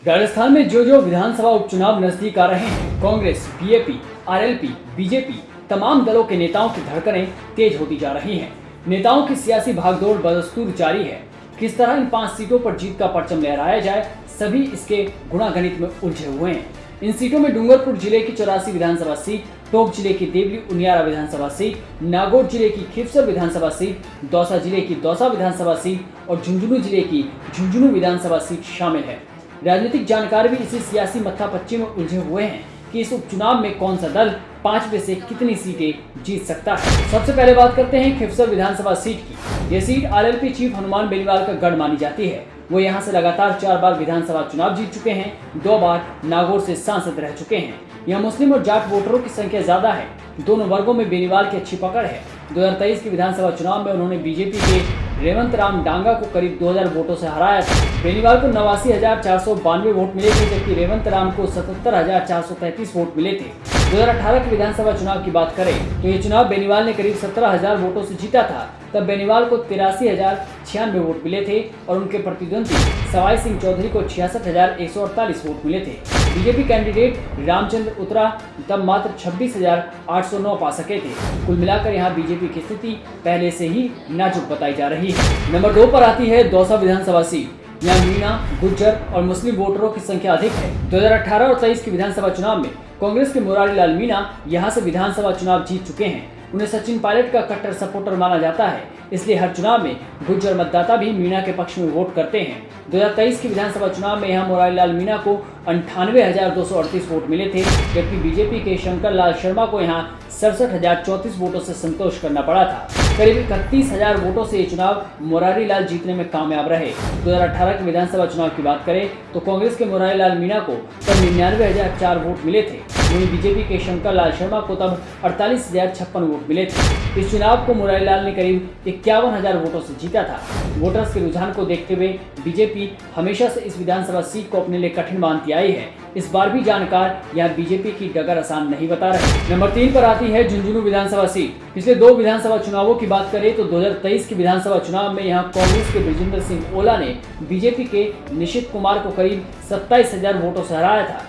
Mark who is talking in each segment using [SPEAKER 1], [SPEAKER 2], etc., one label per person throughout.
[SPEAKER 1] राजस्थान में जो विधानसभा उपचुनाव नजदीक आ रहे हैं, कांग्रेस, बीएपी, आरएलपी, बीजेपी तमाम दलों के नेताओं की धड़कनें तेज होती जा रही हैं। नेताओं की सियासी भागदौड़ बदस्तूर जारी है। किस तरह इन 5 सीटों पर जीत का परचम लहराया जाए, सभी इसके गुणागणित में उलझे हुए हैं। इन सीटों में डूंगरपुर जिले की 84 विधानसभा सीट, टोंक जिले की देवली उनियारा विधानसभा सीट, नागौर जिले की खिवसर विधानसभा सीट, दौसा जिले की दौसा विधानसभा सीट और झुंझुनू जिले की झुंझुनू विधानसभा सीट शामिल है। राजनीतिक जानकार भी इसी सियासी मत्थापच्ची में उलझे हुए हैं कि इस उपचुनाव में कौन सा दल 5 में से कितनी सीटें जीत सकता है। सबसे पहले बात करते हैं खिवसर विधानसभा सीट की। यह seat RLP chief Hanuman Beniwal का गढ़ मानी जाती है। वो यहाँ से लगातार 4 बार विधानसभा चुनाव जीत चुके हैं, 2 बार नागौर से सांसद रह चुके हैं। यहाँ मुस्लिम और जाट वोटरों की संख्या ज्यादा है। दोनों वर्गों में बेनीवाल की अच्छी पकड़ है। 2023 के विधानसभा चुनाव में उन्होंने बीजेपी के रेवंत राम डांगा को करीब 2000 वोटों से हराया था। बेनीवाल को 89,492 वोट मिले थे, जबकि रेवंत राम को 77,433 वोट मिले थे। 2018 के विधानसभा चुनाव की बात करें तो ये चुनाव बेनीवाल ने करीब 17,000 वोटों से जीता था। तब बेनीवाल को 83,096 वोट मिले थे और उनके प्रतिद्वंदी सवाई सिंह चौधरी को 66,148 वोट मिले थे। बीजेपी कैंडिडेट रामचंद्र उतरा तब मात्र 26,809 पा सके थे। कुल मिलाकर यहाँ बीजेपी की स्थिति पहले से ही नाजुक बताई जा रही है। नंबर 2 पर आती है दौसा विधानसभा सीट। यहाँ मीणा, गुज्जर और मुस्लिम वोटरों की संख्या अधिक है। 2018 और 23 के विधानसभा चुनाव में कांग्रेस के मुरारी लाल मीणा यहाँ से विधानसभा चुनाव जीत चुके हैं। उन्हें सचिन पायलट का कट्टर सपोर्टर माना जाता है, इसलिए हर चुनाव में गुज्जर मतदाता भी मीणा के पक्ष में वोट करते हैं। 2023 के विधानसभा चुनाव में यहाँ मुरारी लाल मीणा को 98,238 वोट मिले थे, जबकि बीजेपी के शंकर लाल शर्मा को यहाँ 67,034 वोटों से संतोष करना पड़ा था। करीब 31,000 वोटों से ये चुनाव मुरारी लाल जीतने में कामयाब रहे। 2018 के विधानसभा चुनाव की बात करें तो कांग्रेस के मुरारी लाल मीणा को तब 99,004 वोट मिले थे, वहीं बीजेपी के शंकर लाल शर्मा को तब 48,056 वोट मिले थे। इस चुनाव को मुरारी लाल ने करीब 51,000 वोटों से जीता था। वोटर्स के रुझान को देखते हुए बीजेपी हमेशा से इस विधानसभा सीट को अपने लिए कठिन मानती आई है। इस बार भी जानकार यह बीजेपी की डगर आसान नहीं बता रहे। नंबर 3 पर आती है झुंझुनू विधानसभा सीट। पिछले 2 विधानसभा चुनावों की बात करें तो 2023 के विधानसभा चुनाव में यहाँ कांग्रेस के बृजेंद्र सिंह ओला ने बीजेपी के निशित कुमार को करीब 27,000 वोटों से हराया था।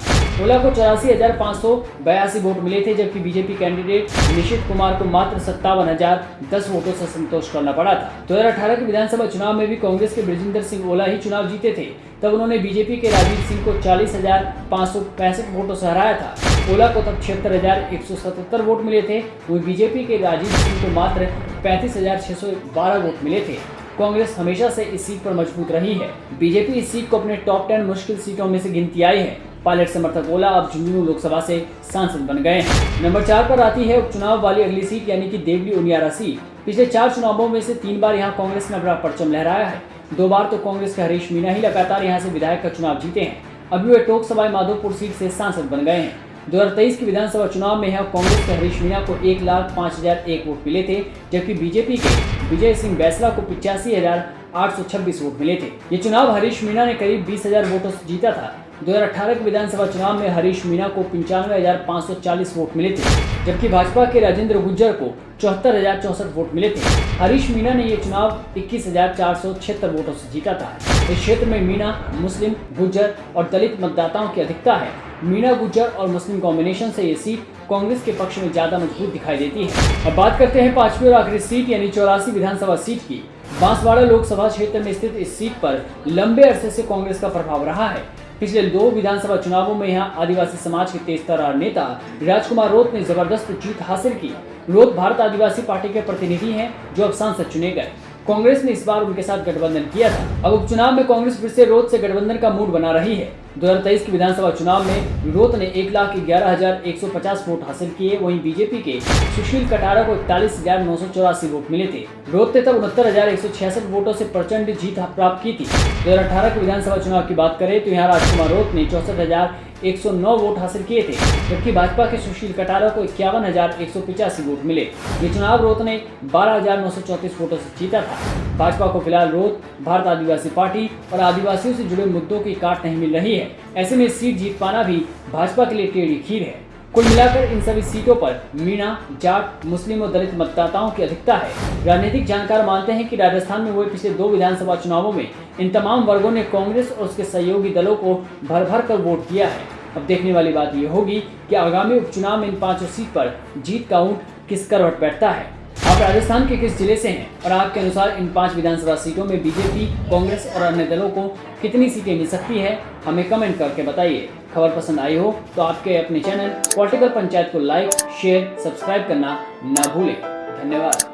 [SPEAKER 1] ओला को 84,582 वोट मिले थे, जबकि बीजेपी कैंडिडेट निशित कुमार को मात्र 57,010 वोटों से संतोष करना पड़ा था। 2018 के विधानसभा चुनाव में भी कांग्रेस के बृजेंद्र सिंह ओला ही चुनाव जीते थे। तब उन्होंने बीजेपी के राजीव सिंह को 40,565 वोटों से हराया था। ओला को तब 76,177 वोट मिले थे, वहीं बीजेपी के राजीव सिंह को मात्र 35,612 वोट मिले थे। कांग्रेस हमेशा से इस सीट पर मजबूत रही है। बीजेपी इस सीट को अपने टॉप 10 मुश्किल सीटों में से गिनती आई है। पायलट समर्थक ओला अब झुंझुनू लोकसभा से सांसद बन गए हैं। नंबर 4 पर आती है उपचुनाव वाली अगली सीट, यानी कि देवली उनियारा सीट। पिछले 4 चुनावों में से 3 बार यहाँ कांग्रेस ने अपना परचम लहराया है। 2 बार तो कांग्रेस के हरीश मीणा ही लगातार यहाँ से विधायक का चुनाव जीते हैं। अभी वे टोंक सवाई माधोपुर सीट से सांसद बन गए हैं। 2023 के विधानसभा चुनाव में यहाँ कांग्रेस के हरीश मीणा को 1,05,001 वोट मिले थे, जबकि बीजेपी के विजय सिंह बैसला को 85,826 वोट मिले थे। ये चुनाव हरीश मीणा ने करीब 20,000 वोटों से जीता था। 2018 के विधानसभा चुनाव में हरीश मीणा को 95,540 वोट मिले थे, जबकि भाजपा के राजेंद्र गुज्जर को 74,064 वोट मिले थे। हरीश मीणा ने ये चुनाव 21,476 वोटों से जीता था। इस क्षेत्र में मीणा, मुस्लिम, गुज्जर और दलित मतदाताओं की अधिकता है। मीणा, गुज्जर और मुस्लिम कॉम्बिनेशन से ये सीट कांग्रेस के पक्ष में ज्यादा मजबूत दिखाई देती है। अब बात करते हैं 5वीं और आखिरी सीट, यानी 84 विधानसभा सीट की। बांसवाड़ा लोकसभा क्षेत्र में स्थित इस सीट पर लंबे अरसे से कांग्रेस का प्रभाव रहा है। पिछले 2 विधानसभा चुनावों में यहाँ आदिवासी समाज के तेज तर्रार नेता राजकुमार रोत ने जबरदस्त जीत हासिल की। रोत भारत आदिवासी पार्टी के प्रतिनिधि हैं, जो अब सांसद चुने गए। कांग्रेस ने इस बार उनके साथ गठबंधन किया था। अब उपचुनाव में कांग्रेस फिर से रोत से गठबंधन का मूड बना रही है। 2023 के विधानसभा चुनाव में रोत ने 1,11,150 वोट हासिल किए, वहीं बीजेपी के सुशील कटारा को 41,984 वोट मिले थे। रोत ने तब 69,166 वोटों से प्रचंड जीत प्राप्त की थी। 2018 के विधानसभा चुनाव की बात करें तो यहाँ राजकुमार रोत ने 64,109 वोट हासिल किए थे, जबकि भाजपा के सुशील कटारा को 51,185 वोट मिले। ये चुनाव रोत ने 12,934 वोटों से जीता था। भाजपा को फिलहाल रोत, भारत आदिवासी पार्टी और आदिवासियों से जुड़े मुद्दों की काट नहीं मिल रही है। ऐसे में सीट जीत पाना भी भाजपा के लिए टेढ़ी खीर है। कुल मिलाकर इन सभी सीटों पर मीणा, जाट, मुस्लिम और दलित मतदाताओं की अधिकता है। राजनीतिक जानकार मानते हैं कि राजस्थान में हुए पिछले 2 विधानसभा चुनावों में इन तमाम वर्गों ने कांग्रेस और उसके सहयोगी दलों को भर भर कर वोट दिया है। अब देखने वाली बात यह होगी कि आगामी उपचुनाव में इन 5 सीट पर जीत का ऊंट किस करवट बैठता है। आप राजस्थान के किस जिले से हैं और आपके अनुसार इन 5 विधानसभा सीटों में बीजेपी, कांग्रेस और अन्य दलों को कितनी सीटें मिल सकती है, हमें कमेंट करके बताइए। खबर पसंद आई हो तो आपके अपने चैनल पॉलिटिकल पंचायत को लाइक, शेयर, सब्सक्राइब करना न भूलें। धन्यवाद।